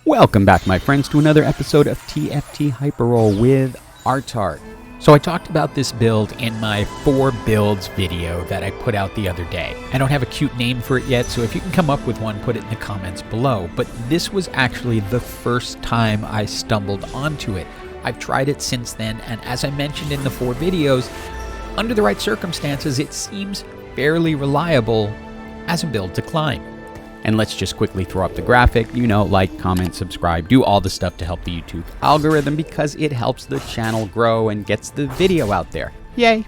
Welcome back, my friends, to another episode of TFT Hyper Roll with Artart. So I talked about this build in my 4 builds video that I put out the other day. I don't have a cute name for it yet, so if you can come up with one, put it in the comments below. But this was actually the first time I stumbled onto it. I've tried it since then, and as I mentioned in the 4 videos, under the right circumstances, it seems fairly reliable as a build to climb. And let's just quickly throw up the graphic, like, comment, subscribe, do all the stuff to help the YouTube algorithm because it helps the channel grow and gets the video out there. Yay!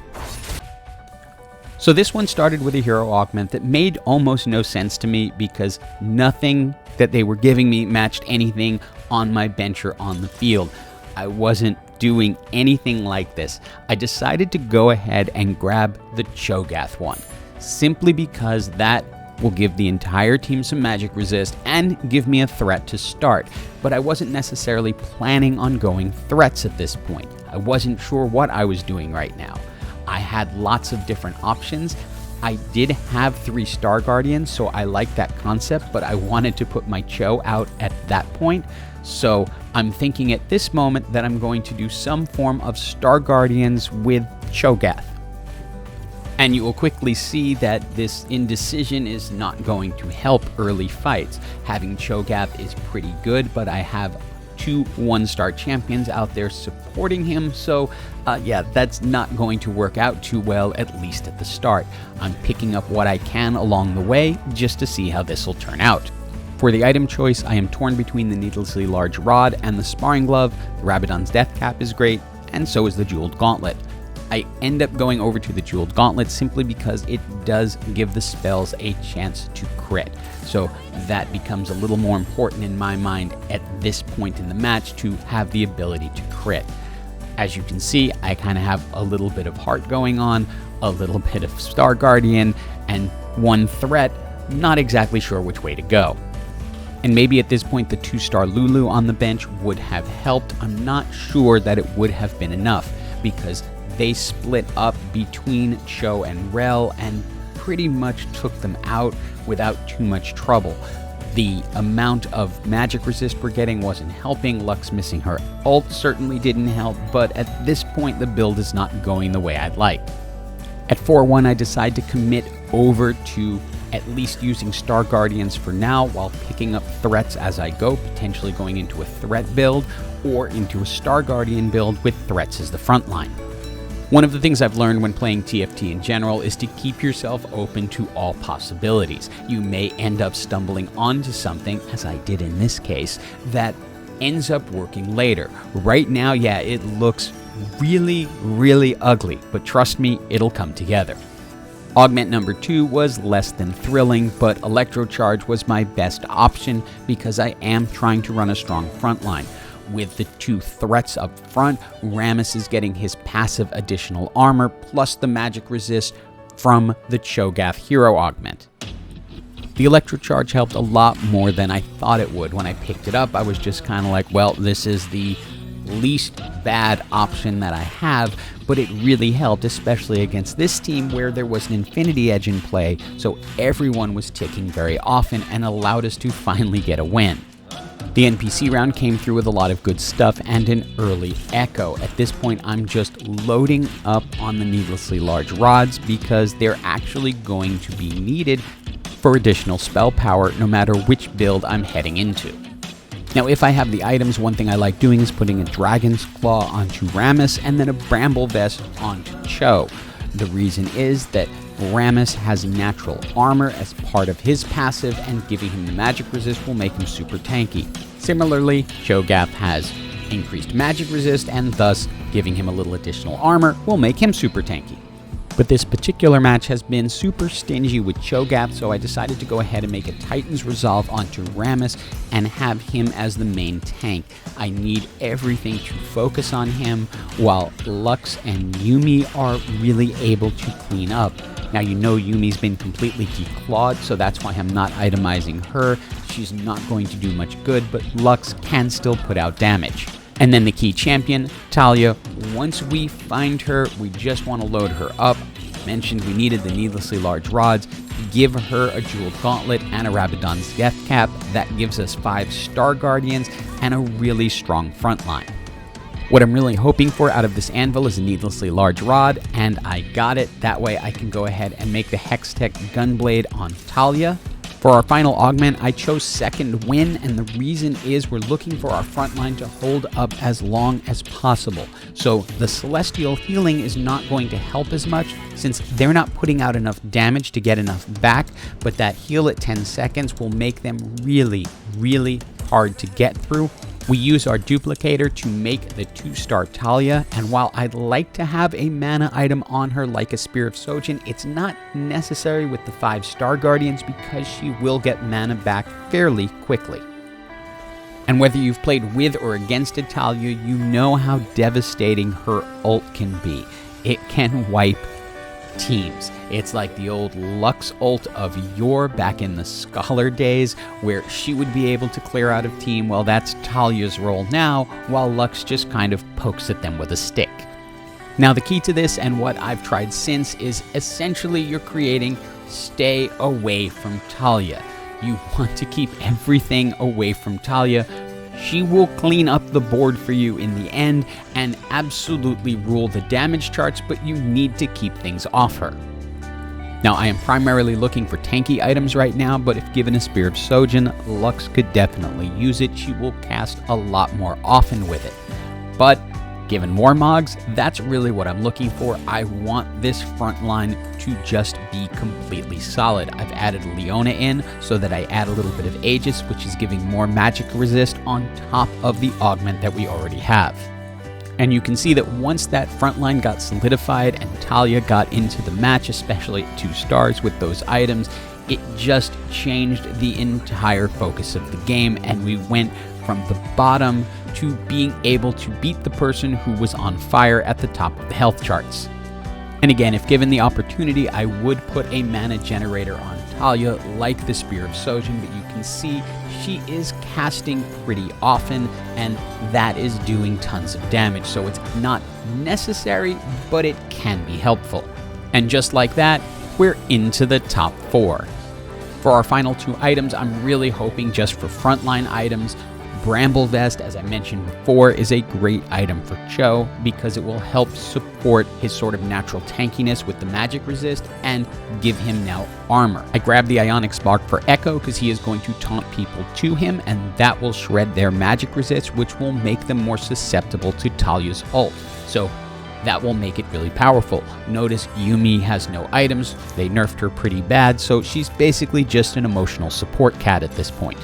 So this one started with a hero augment that made almost no sense to me because nothing that they were giving me matched anything on my bench or on the field. I wasn't doing anything like this. I decided to go ahead and grab the Gath one, simply because that will give the entire team some magic resist and give me a threat to start. But I wasn't necessarily planning on going threats at this point. I wasn't sure what I was doing right now. I had lots of different options. I did have 3 Star Guardians, so I liked that concept, but I wanted to put my Cho out at that point. So I'm thinking at this moment that I'm going to do some form of Star Guardians with Gath. And you will quickly see that this indecision is not going to help early fights. Having Gath is pretty good, but I have 2 1-star champions out there supporting him, so yeah, that's not going to work out too well, at least at the start. I'm picking up what I can along the way just to see how this will turn out. For the item choice, I am torn between the needlessly large rod and the sparring glove. The Rabadons Deathcap is great, and so is the jeweled gauntlet. I end up going over to the jeweled gauntlet simply because it does give the spells a chance to crit. So that becomes a little more important in my mind at this point in the match to have the ability to crit. As you can see, I kind of have a little bit of heart going on, a little bit of Star Guardian, and 1 threat, not exactly sure which way to go. And maybe at this point the 2-star Lulu on the bench would have helped. I'm not sure that it would have been enough because they split up between Cho and Rel and pretty much took them out without too much trouble. The amount of magic resist we're getting wasn't helping. Lux missing her ult certainly didn't help, but at this point the build is not going the way I'd like. At 4-1 I decide to commit over to at least using Star Guardians for now while picking up threats as I go, potentially going into a threat build or into a Star Guardian build with threats as the front line. One of the things I've learned when playing TFT in general is to keep yourself open to all possibilities. You may end up stumbling onto something, as I did in this case, that ends up working later. Right now, yeah, it looks really, really ugly, but trust me, it'll come together. Augment number 2 was less than thrilling, but Electrocharge was my best option because I am trying to run a strong front line. With the 2 threats up front, Rammus is getting his passive additional armor plus the magic resist from the Gath hero augment. The Electrocharge helped a lot more than I thought it would. When I picked it up, I was just kind of like, well, this is the least bad option that I have, but it really helped, especially against this team where there was an Infinity Edge in play, so everyone was ticking very often and allowed us to finally get a win. The NPC round came through with a lot of good stuff and an early echo. At this point, I'm just loading up on the needlessly large rods because they're actually going to be needed for additional spell power no matter which build I'm heading into. Now, if I have the items, one thing I like doing is putting a Dragon's Claw onto Rammus and then a Bramble Vest onto Cho. The reason is that Rammus has natural armor as part of his passive, and giving him the magic resist will make him super tanky. Similarly, Gath has increased magic resist, and thus giving him a little additional armor will make him super tanky. But this particular match has been super stingy with Gath, so I decided to go ahead and make a Titan's Resolve onto Rammus and have him as the main tank. I need everything to focus on him, while Lux and Yuumi are really able to clean up. Now, you know Yumi's been completely declawed, so that's why I'm not itemizing her. She's not going to do much good, but Lux can still put out damage. And then the key champion, Talliyah. Once we find her, we just want to load her up. I mentioned we needed the needlessly large rods. give her a jeweled gauntlet and a Rabadons Deathcap. That gives us 5 Star Guardians and a really strong frontline. What I'm really hoping for out of this anvil is a needlessly large rod, and I got it. That way I can go ahead and make the hextech gunblade on Talliyah. For our final augment, I chose second wind, and the reason is we're looking for our frontline to hold up as long as possible. So the celestial healing is not going to help as much since they're not putting out enough damage to get enough back, but that heal at 10 seconds will make them really, really hard to get through. We use our duplicator to make the 2-star Talliyah, and while I'd like to have a mana item on her like a Spear of Sojin, it's not necessary with the 5 Star Guardians because she will get mana back fairly quickly. And whether you've played with or against a Talliyah, you know how devastating her ult can be. It can wipe teams. It's like the old Lux ult of yore back in the Scholar days, where she would be able to clear out a team. Well, that's Taliyah's role now, while Lux just kind of pokes at them with a stick. Now, the key to this, and what I've tried since, is essentially you're creating stay away from Talliyah. You want to keep everything away from Talliyah. She will clean up the board for you in the end and absolutely rule the damage charts, but you need to keep things off her. Now, I am primarily looking for tanky items right now, but if given a Spear of Sojin, Lux could definitely use it. She will cast a lot more often with it. But given more Mogs, that's really what I'm looking for. I want this front line to just be completely solid. I've added Leona in so that I add a little bit of Aegis, which is giving more magic resist on top of the augment that we already have. And you can see that once that front line got solidified and Talliyah got into the match, especially at 2 stars with those items, it just changed the entire focus of the game, and we went from the bottom to being able to beat the person who was on fire at the top of the health charts. And again, if given the opportunity, I would put a mana generator on Talliyah like the Spear of Sojin, but you can see she is casting pretty often, and that is doing tons of damage, so it's not necessary, but it can be helpful. And just like that, we're into the top 4. For our final 2 items, I'm really hoping just for frontline items. Bramble Vest, as I mentioned before, is a great item for Cho because it will help support his sort of natural tankiness with the magic resist and give him now armor. I grabbed the Ionic Spark for Echo because he is going to taunt people to him, and that will shred their magic resist, which will make them more susceptible to Talliyah's ult. So that will make it really powerful. Notice Yuumi has no items. They nerfed her pretty bad, so she's basically just an emotional support cat at this point.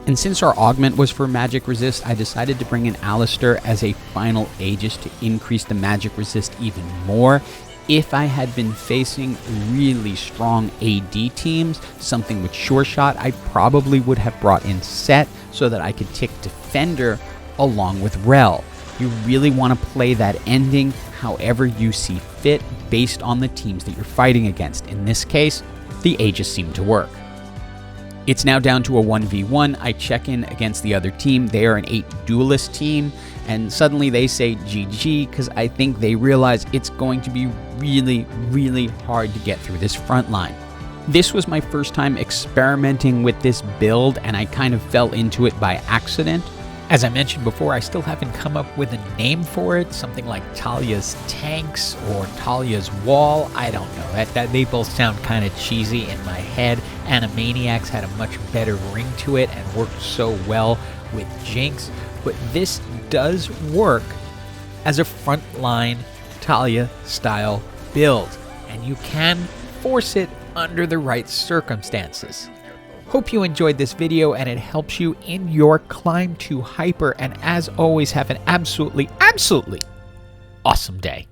And since our augment was for magic resist, I decided to bring in Alistair as a final Aegis to increase the magic resist even more. If I had been facing really strong AD teams, something with Sure Shot, I probably would have brought in Set so that I could tick Defender along with Rel. You really want to play that ending however you see fit based on the teams that you're fighting against. In this case, the Aegis seemed to work. It's now down to a 1v1. I check in against the other team. They are an 8 duelist team, and suddenly they say GG because I think they realize it's going to be really, really hard to get through this front line. This was my first time experimenting with this build, and I kind of fell into it by accident. As I mentioned before, I still haven't come up with a name for it, something like Talliyah's Tanks or Talliyah's Wall. I don't know. That they both sound kind of cheesy in my head. Animaniacs had a much better ring to it and worked so well with Jinx, but this does work as a frontline Talliyah style build, and you can force it under the right circumstances. Hope you enjoyed this video and it helps you in your climb to hyper, and as always, have an absolutely awesome day.